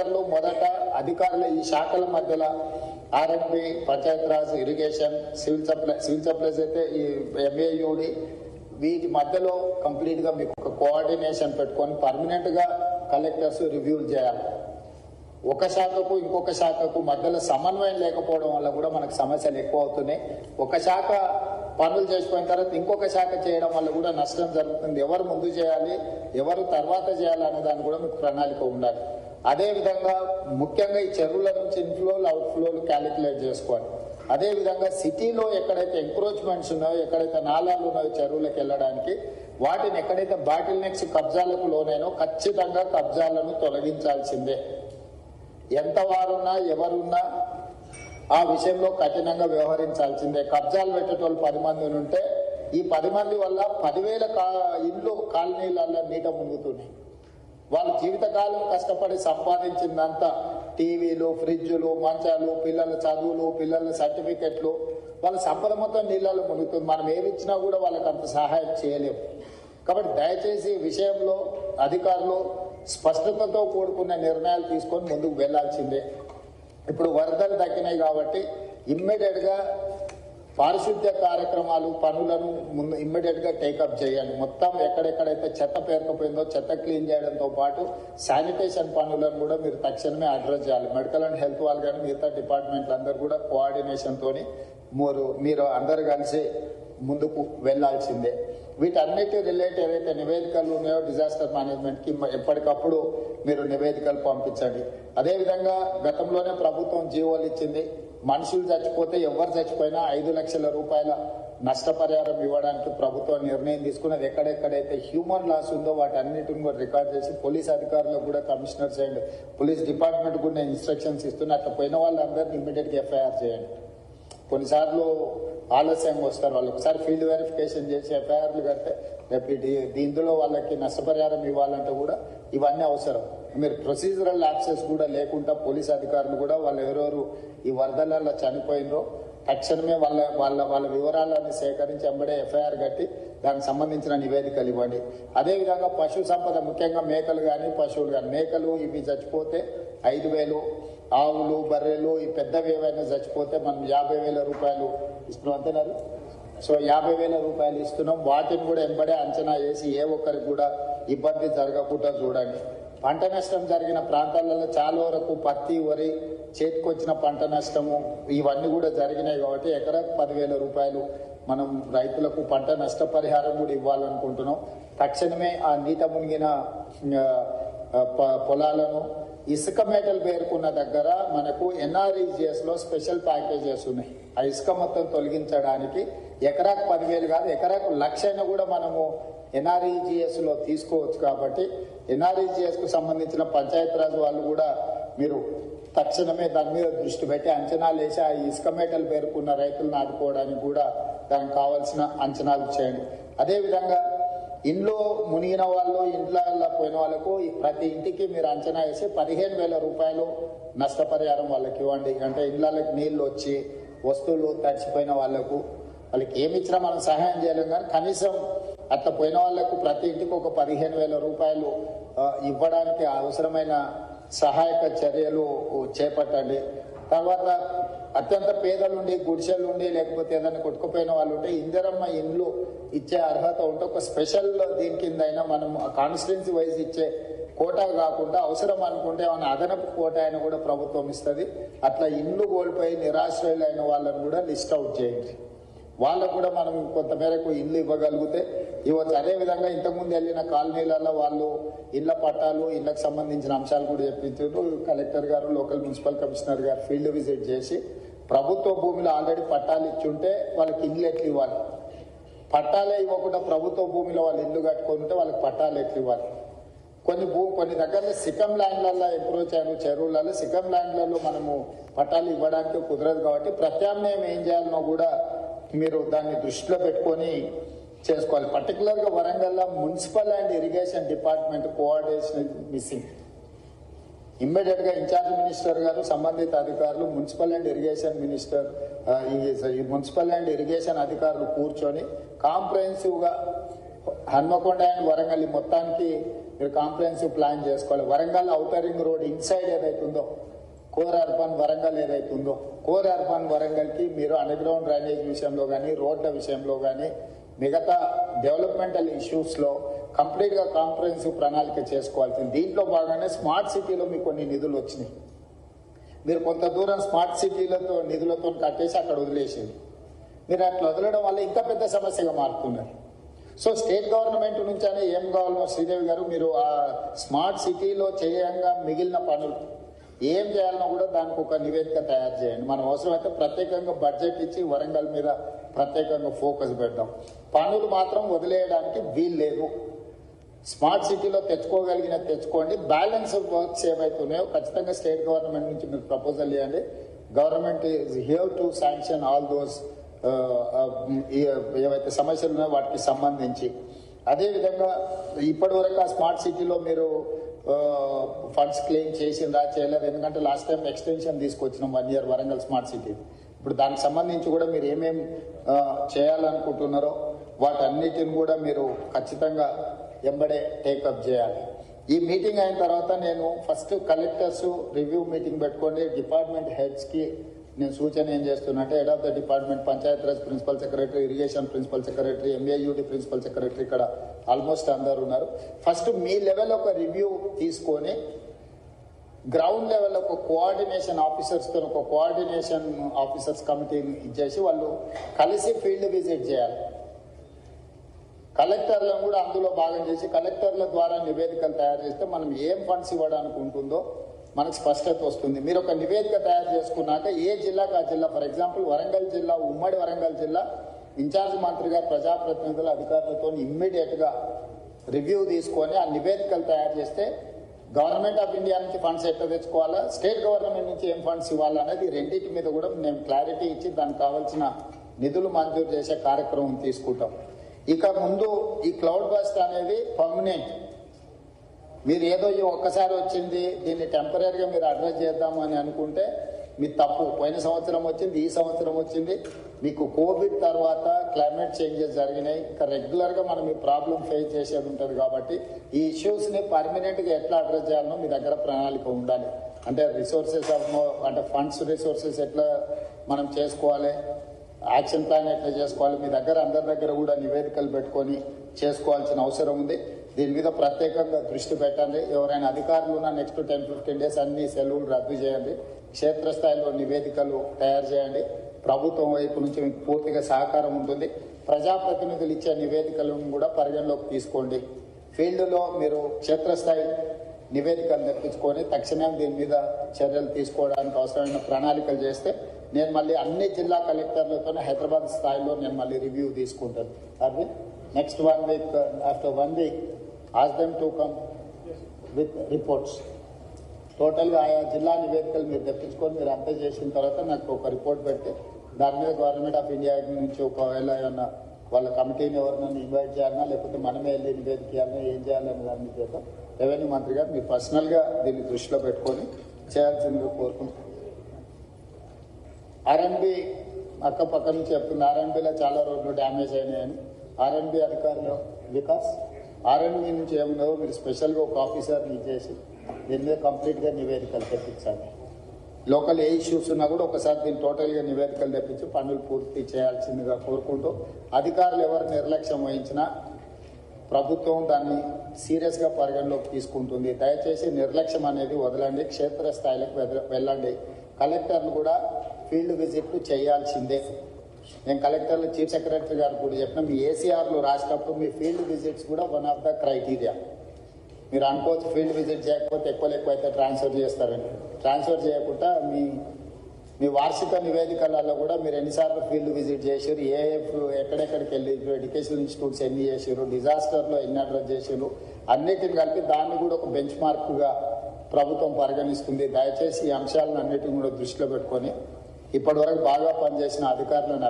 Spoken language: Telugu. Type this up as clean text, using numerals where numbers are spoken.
కలెక్టర్లు మొదట అధికారులు ఈ శాఖల మధ్యలో ఆర్ఎండ్బి, పంచాయతీరాజ్, ఇరిగేషన్, సివిల్ సప్లైస్ అయితే ఈ ఎంఏయుడి వీటి మధ్యలో కంప్లీట్ గా మీకు ఒక కోఆర్డినేషన్ పెట్టుకొని పర్మనెంట్ గా కలెక్టర్స్ రివ్యూలు చేయాలి. ఒక శాఖకు ఇంకొక శాఖకు మధ్యలో సమన్వయం లేకపోవడం వల్ల కూడా మనకు సమస్యలు ఎక్కువ అవుతున్నాయి. ఒక శాఖ పనులు చేసిపోయిన తర్వాత ఇంకొక శాఖ చేయడం వల్ల కూడా నష్టం జరుగుతుంది. ఎవరు ముందు చేయాలి, ఎవరు తర్వాత చేయాలి అనే దాన్ని కూడా మీకు ప్రణాళిక ఉండాలి. అదేవిధంగా ముఖ్యంగా ఈ చెరువుల నుంచి ఇన్ఫ్లోలు అవుట్ఫ్లోలు క్యాలిక్యులేట్ చేసుకోవాలి. అదేవిధంగా సిటీలో ఎక్కడైతే ఎంక్రోచ్మెంట్స్ ఉన్నాయో, ఎక్కడైతే నాలాలు ఉన్నాయో చెరువులకు వెళ్ళడానికి, వాటిని ఎక్కడైతే బాటిల్ నెక్స్ కబ్జాలకు లోనైనో ఖచ్చితంగా కబ్జాలను తొలగించాల్సిందే. ఎంత వారున్నా ఎవరున్నా ఆ విషయంలో కఠినంగా వ్యవహరించాల్సిందే. కబ్జాలు పెట్టేటోళ్ళు 10 మంది ఉంటే ఈ 10 మంది వల్ల 10,000 ఇళ్ళు కాలనీలలో నీట మునుగుతున్నాయి. వాళ్ళ జీవితకాలం కష్టపడి సంపాదించిందంతా టీవీలు, ఫ్రిడ్జులు, మంచాలు, పిల్లల చదువులు, పిల్లల సర్టిఫికెట్లు, వాళ్ళ సంపద మొత్తం నీళ్ళలో మునుగుతుంది. మనం ఏమిచ్చినా కూడా వాళ్ళకి అంత సహాయం చేయలేము. కాబట్టి దయచేసి ఈ విషయంలో అధికారులు స్పష్టతతో కూడుకున్న నిర్ణయాలు తీసుకొని ముందుకు వెళ్లాల్సిందే. ఇప్పుడు వరదలు తగ్గినాయి కాబట్టి ఇమ్మీడియట్ గా పారిశుద్ధ్య కార్యక్రమాలు పనులను ముందు ఇమ్మీడియట్ గా టేకప్ చేయాలి. మొత్తం ఎక్కడెక్కడైతే చెత్త పేరుకుపోయిందో చెత్త క్లీన్ చేయడంతో పాటు శానిటేషన్ పనులను కూడా మీరు తక్షణమే అడ్రస్ చేయాలి. మెడికల్ అండ్ హెల్త్ వాళ్ళు కానీ మిగతా డిపార్ట్మెంట్లు అందరూ కూడా కోఆర్డినేషన్ తోని మీరు అందరు కలిసి ముందుకు వెళ్లాల్సిందే. వీటన్నిటి రిలేట్ ఏవైతే నివేదికలు ఉన్నాయో డిజాస్టర్ మేనేజ్మెంట్ కి ఎప్పటికప్పుడు మీరు నివేదికలు పంపించండి. అదేవిధంగా గతంలోనే ప్రభుత్వం జీవోలు ఇచ్చింది. మనుషులు చచ్చిపోతే ఎవరు చచ్చిపోయినా 5 లక్షల రూపాయల నష్టపరిహారం ఇవ్వడానికి ప్రభుత్వం నిర్ణయం తీసుకున్నది. ఎక్కడెక్కడైతే హ్యూమన్ లాస్ ఉందో వాటన్నిటిని కూడా రికార్డ్ చేసి పోలీస్ అధికారులకు కూడా కమిషనర్స్ అండ్ పోలీస్ డిపార్ట్మెంట్ కూడా ఇన్స్ట్రక్షన్స్ ఇస్తున్నా అట్లా పోయిన వాళ్ళందరినీ ఇమ్మీడియట్ గా ఎఫ్ఐఆర్ చేయండి. కొన్నిసార్లు ఆలస్యంగా వస్తారు. వాళ్ళు ఒకసారి ఫీల్డ్ వెరిఫికేషన్ చేసి ఎఫ్ఐఆర్లు కడితే రేపు దీంట్లో వాళ్ళకి నష్టపరిహారం ఇవ్వాలంటే కూడా ఇవన్నీ అవసరం. మీరు ప్రొసీజరల్ యాక్సెస్ కూడా లేకుండా పోలీస్ అధికారులు కూడా వాళ్ళు ఎవరెవరు ఈ వరదలలో చనిపోయినరో తక్షణమే వాళ్ళ వివరాలను సేకరించి వెంబడే ఎఫ్ఐఆర్ కట్టి దానికి సంబంధించిన నివేదికలు ఇవ్వండి. అదేవిధంగా పశు సంపద ముఖ్యంగా మేకలు కానీ పశువులు కానీ, మేకలు ఇవి చచ్చిపోతే 5,000, ఆవులు బర్రెలు ఈ పెద్దవి ఏవైనా చచ్చిపోతే మనం 50,000 రూపాయలు ఇస్తున్నాం అంటున్నారు. సో 50,000 రూపాయలు ఇస్తున్నాం. వాటిని కూడా వెంబడే అంచనా వేసి ఏ ఒక్కరికి కూడా ఇబ్బంది జరగకుండా చూడండి. పంట నష్టం జరిగిన ప్రాంతాలలో చాలా వరకు పత్తి, వరి, చేతికొచ్చిన పంట నష్టము ఇవన్నీ కూడా జరిగినాయి కాబట్టి ఎకరాకు 10,000 రూపాయలు మనం రైతులకు పంట నష్టపరిహారం కూడా ఇవ్వాలనుకుంటున్నాం. తక్షణమే ఆ నీట మునిగిన పొలాలను ఇసుక మేటలు పేర్కొన్న దగ్గర మనకు ఎన్ఆర్ఈజిఎస్ లో స్పెషల్ ప్యాకేజెస్ ఉన్నాయి. ఆ ఇసుక మొత్తం తొలగించడానికి ఎకరాకు 10,000 కాదు ఎకరాకు 1,00,000 కూడా మనము ఎన్ఆర్ఈజిఎస్ లో తీసుకోవచ్చు. కాబట్టి ఎన్ఆర్ఈజిఎస్ కు సంబంధించిన పంచాయతీరాజ్ వాళ్ళు కూడా మీరు తక్షణమే దాని మీద దృష్టి పెట్టి అంచనాలు వేసి ఆ ఇసుక మేటలు పేర్కొన్న రైతులను ఆదుకోవడానికి కూడా దానికి కావాల్సిన అంచనాలు చేయండి. అదేవిధంగా ఇంట్లో మునిగిన వాళ్ళు, ఇంట్లో పోయిన వాళ్ళకు ప్రతి ఇంటికి మీరు అంచనా వేసి 15,000 రూపాయలు నష్టపరిహారం వాళ్ళకి ఇవ్వండి. అంటే ఇళ్లకి నీళ్లు వచ్చి వస్తువులు తడిచిపోయిన వాళ్ళకి ఏమి ఇచ్చినా మనం సహాయం చేయలేం, కానీ కనీసం అట్లా పోయిన వాళ్లకు ప్రతి ఇంటికి ఒక 15,000 రూపాయలు ఇవ్వడానికి అవసరమైన సహాయక చర్యలు చేపట్టండి. తర్వాత అత్యంత పేదలుండి, గుడిసెలుండి, లేకపోతే ఏదైనా కొట్టుకుపోయిన వాళ్ళు ఉంటే ఇందిరమ్మ ఇండ్లు ఇచ్చే అర్హత ఉంటే ఒక స్పెషల్ దీని కింద అయినా మనం కాన్స్టిట్యున్సీ వైజ్ ఇచ్చే కోటా కాకుండా అవసరం అనుకుంటే ఏమైనా అదనపు కోటా అయినా కూడా ప్రభుత్వం ఇస్తుంది. అట్లా ఇండ్లు కోల్పోయి నిరాశ్రయులైన వాళ్ళని కూడా లిస్ట్ అవుట్ చేయండి. వాళ్ళకు కూడా మనం కొంతమేరకు ఇల్లు ఇవ్వగలిగితే ఇవ్వచ్చు. అదేవిధంగా ఇంతకుముందు వెళ్ళిన కాలనీలలో వాళ్ళు ఇళ్ల పట్టాలు, ఇళ్లకు సంబంధించిన అంశాలు కూడా చెప్పించారు. కలెక్టర్ గారు, లోకల్ మున్సిపల్ కమిషనర్ గారు ఫీల్డ్ విజిట్ చేసి ప్రభుత్వ భూమిలో ఆల్రెడీ పట్టాలు ఇచ్చుంటే వాళ్ళకి ఇల్లు ఎట్లు ఇవ్వాలి, పట్టాలే ఇవ్వకుండా ప్రభుత్వ భూమిలో వాళ్ళు ఇల్లు కట్టుకొని ఉంటే వాళ్ళకి పట్టాలు ఎట్లు ఇవ్వాలి. కొన్ని దగ్గరలో సికం ల్యాండ్లలో అప్రోచ్ అయిన చెరువులలో సికం ల్యాండ్లలో మనము పట్టాలు ఇవ్వడానికి కుదరదు. కాబట్టి ప్రత్యామ్నాయం ఏం చేయాలనో కూడా మీరు దాన్ని దృష్టిలో పెట్టుకొని చేసుకోవాలి. పర్టికులర్ గా Warangal municipal and irrigation department coordination missing. Immediate గా ఇన్ఛార్జ్ మినిస్టర్ గారు, సంబంధిత అధికారులు, మున్సిపల్ అండ్ ఇరిగేషన్ మినిస్టర్, ఈ మున్సిపల్ అండ్ ఇరిగేషన్ అధికారులు కూర్చొని కాంప్రహెన్సివ్ గా హన్మకొండ అండ్ వరంగల్ మొత్తానికి మీరు కాంప్రహెన్సివ్ ప్లాన్ చేసుకోవాలి. Warangal outer ring road inside ఏదైతే ఉందో, కోర్ అర్బన్ వరంగల్ ఏదైతే ఉందో, కోర్ అర్బన్ వరంగల్కి మీరు అండర్ గ్రౌండ్ డ్రైనేజ్ విషయంలో కానీ, రోడ్ల విషయంలో కానీ, మిగతా డెవలప్మెంటల్ ఇష్యూస్లో కంప్లీట్గా కాంప్రహెన్సివ్ ప్రణాళిక చేసుకోవాల్సింది. దీంట్లో భాగంగానే స్మార్ట్ సిటీలో మీకు కొన్ని నిధులు వచ్చినాయి. మీరు కొంత దూరం స్మార్ట్ సిటీలతో నిధులతో కట్టేసి అక్కడ వదిలేసేది. మీరు అట్లా వదలడం వల్ల ఇంకా పెద్ద సమస్యగా మారుతున్నారు. సో స్టేట్ గవర్నమెంట్ నుంచే ఏం కావాలో శ్రీదేవి గారు, మీరు ఆ స్మార్ట్ సిటీలో చేయంగా మిగిలిన పనులు ఏం చేయాలన్నా కూడా దానికి ఒక నివేదిక తయారు చేయండి. మనం అవసరమైతే ప్రత్యేకంగా బడ్జెట్ ఇచ్చి వరంగల్ మీద ప్రత్యేకంగా ఫోకస్ పెడదాం. పనులు మాత్రం వదిలేయడానికి వీలు లేదు. స్మార్ట్ సిటీలో తెచ్చుకోగలిగిన తెచ్చుకోండి. బ్యాలెన్స్ వర్క్స్ ఏవైతున్నాయో ఖచ్చితంగా స్టేట్ గవర్నమెంట్ నుంచి మీరు ప్రపోజల్ చేయండి. Government is here to sanction all those ఏవైతే సమస్యలు ఉన్నాయో వాటికి సంబంధించి. అదేవిధంగా ఇప్పటి వరకు ఆ స్మార్ట్ సిటీలో మీరు ఫండ్స్ క్లెయిమ్ చేసిందా చేయలేదు, ఎందుకంటే లాస్ట్ టైం ఎక్స్టెన్షన్ తీసుకొచ్చినాం 1 year వరంగల్ స్మార్ట్ సిటీ. ఇప్పుడు దానికి సంబంధించి కూడా మీరు ఏమేం చేయాలనుకుంటున్నారో వాటన్నిటిని కూడా మీరు ఖచ్చితంగా ఎంబడే టేకప్ చేయాలి. ఈ మీటింగ్ అయిన తర్వాత నేను ఫస్ట్ కలెక్టర్స్ రివ్యూ మీటింగ్ పెట్టుకోండి. డిపార్ట్మెంట్ హెడ్స్కి నేను సూచన ఏం చేస్తున్నా అంటే, head of the department, Panchayati Raj principal secretary, irrigation principal secretary, MAUD principal secretary, ఇక్కడ ఆల్మోస్ట్ అందరు ఉన్నారు. ఫస్ట్ మీ లెవెల్ ఒక రివ్యూ తీసుకొని గ్రౌండ్ లెవెల్ ఒక కోఆర్డినేషన్ ఆఫీసర్స్తో ఒక కోఆర్డినేషన్ ఆఫీసర్స్ కమిటీని ఇచ్చేసి వాళ్ళు కలిసి ఫీల్డ్ విజిట్ చేయాలి. కలెక్టర్లను కూడా అందులో భాగం చేసి కలెక్టర్ల ద్వారా నివేదికలు తయారు చేస్తే మనం ఏం ఫండ్స్ ఇవ్వడానికి ఉంటుందో మనకు స్పష్టత వస్తుంది. మీరు ఒక నివేదిక తయారు చేసుకున్నాక ఏ జిల్లాకు ఆ జిల్లా, ఫర్ ఎగ్జాంపుల్ వరంగల్ జిల్లా, ఉమ్మడి వరంగల్ జిల్లా ఇన్ఛార్జ్ మంత్రిగా ప్రజాప్రతినిధుల అధికారులతో ఇమ్మీడియట్ గా రివ్యూ తీసుకొని ఆ నివేదికలు తయారు చేస్తే గవర్నమెంట్ ఆఫ్ ఇండియా నుంచి ఫండ్స్ ఎట్లా తెచ్చుకోవాలా, స్టేట్ గవర్నమెంట్ నుంచి ఏం ఫండ్స్ ఇవ్వాలనేది రెండింటి మీద కూడా మేము క్లారిటీ ఇచ్చి దానికి కావాల్సిన నిధులు మంజూరు చేసే కార్యక్రమం తీసుకుంటాం. ఇక ముందు ఈ క్లౌడ్ బస్ట్ అనేది పర్మనెంట్. మీరు ఏదో ఈ ఒక్కసారి వచ్చింది దీన్ని టెంపరీగా మీరు అడ్రస్ చేద్దాము అని అనుకుంటే మీ తప్పు. పోయిన సంవత్సరం వచ్చింది, ఈ సంవత్సరం వచ్చింది. మీకు కోవిడ్ తర్వాత క్లైమేట్ చేంజెస్ జరిగినాయి. ఇంకా రెగ్యులర్గా మనం ఈ ప్రాబ్లం ఫేస్ చేసేది ఉంటుంది. కాబట్టి ఈ ఇష్యూస్ని పర్మనెంట్గా ఎట్లా అడ్రస్ చేయాలనో మీ దగ్గర ప్రణాళిక ఉండాలి. అంటే రిసోర్సెస్ అంటే ఫండ్స్ రిసోర్సెస్ ఎట్లా మనం చేసుకోవాలి, యాక్షన్ ప్లాన్ ఎట్లా చేసుకోవాలి, మీ దగ్గర అందరి దగ్గర కూడా నివేదికలు పెట్టుకొని చేసుకోవాల్సిన అవసరం ఉంది. దీని మీద ప్రత్యేకంగా దృష్టి పెట్టండి. ఎవరైనా అధికారులు ఉన్న నెక్స్ట్ 10-15 days అన్ని సెలవులు రద్దు చేయండి. క్షేత్రస్థాయిలో నివేదికలు తయారు చేయండి. ప్రభుత్వం వైపు నుంచి మీకు పూర్తిగా సహకారం ఉంటుంది. ప్రజాప్రతినిధులు ఇచ్చే నివేదికలను కూడా పరిగణలోకి తీసుకోండి. ఫీల్డ్లో మీరు క్షేత్రస్థాయి నివేదికలు తెప్పించుకొని తక్షణం దీని మీద చర్యలు తీసుకోవడానికి అవసరమైన ప్రణాళికలు చేస్తే నేను మళ్ళీ అన్ని జిల్లా కలెక్టర్లతో హైదరాబాద్ స్థాయిలో నేను మళ్ళీ రివ్యూ తీసుకుంటాను. అది next 1 week, after 1 week, ask them to come with reports. టోటల్గా ఆయా జిల్లా నివేదికలు మీరు తెప్పించుకొని మీరు అంతా చేసిన తర్వాత నాకు ఒక రిపోర్ట్ పెడితే దాని మీద గవర్నమెంట్ ఆఫ్ ఇండియా నుంచి ఒకవేళ ఏమన్నా వాళ్ళ కమిటీని ఎవరినైనా ఇన్వైట్ చేయాలన్నా లేకపోతే మనమే వెళ్ళి నివేదిక చేయాలన్నా ఏం చేయాలనే దాని మీద చేద్దాం. రెవెన్యూ మంత్రి గారు మీరు పర్సనల్గా దీన్ని దృష్టిలో పెట్టుకొని చేయాల్సిందిగా కోరుకుంటున్నాను. ఆర్ఎండ్బి అక్కపక్క నుంచి చెప్తుంది, ఆర్ఎండ్బిలో చాలా రోడ్లు డ్యామేజ్ అయినాయని. ఆర్ఎండ్బి అధికారులు వికాస్ ఆర్ఎండ్బి నుంచి ఏమున్నారో మీరు స్పెషల్గా ఒక ఆఫీసర్ని ఇచ్చేసి దీని మీద కంప్లీట్గా నివేదికలు తెప్పించాలి. లోకల్ ఏ ఇష్యూస్ ఉన్నా కూడా ఒకసారి దీన్ని టోటల్గా నివేదికలు తెప్పించి పనులు పూర్తి చేయాల్సిందిగా కోరుకుంటూ, అధికారులు ఎవరు నిర్లక్ష్యం వహించినా ప్రభుత్వం దాన్ని సీరియస్గా పరిగణలోకి తీసుకుంటుంది. దయచేసి నిర్లక్ష్యం అనేది వదలండి, క్షేత్రస్థాయిలకు వెళ్ళండి. కలెక్టర్లు కూడా ఫీల్డ్ విజిట్లు చేయాల్సిందే. నేను కలెక్టర్లు చీఫ్ సెక్రటరీ గారు కూడా చెప్పిన మీ ఏసీఆర్లు రాసినప్పుడు మీ ఫీల్డ్ విజిట్స్ కూడా వన్ ఆఫ్ ద క్రైటీరియా. మీరు అనుకోవచ్చు ఫీల్డ్ విజిట్ చేయకపోతే ఎక్కువ అయితే ట్రాన్స్ఫర్ చేస్తారని. ట్రాన్స్ఫర్ చేయకుండా మీ వార్షిక నివేదికలలో కూడా మీరు ఎన్నిసార్లు ఫీల్డ్ విజిట్ చేసారు, ఎక్కడెక్కడికి వెళ్ళి ఎడ్యుకేషన్ ఇన్స్టిట్యూట్స్ ఎన్ని చేసారు, డిజాస్టర్లో ఎన్ని అడ్రస్ చేసారు, అన్నిటిని కలిపి దాన్ని కూడా ఒక బెంచ్ మార్క్గా ప్రభుత్వం పరిగణిస్తుంది. దయచేసి ఈ అంశాలను అన్నిటిని కూడా దృష్టిలో పెట్టుకొని ఇప్పటివరకు బాగా పనిచేసిన అధికారులను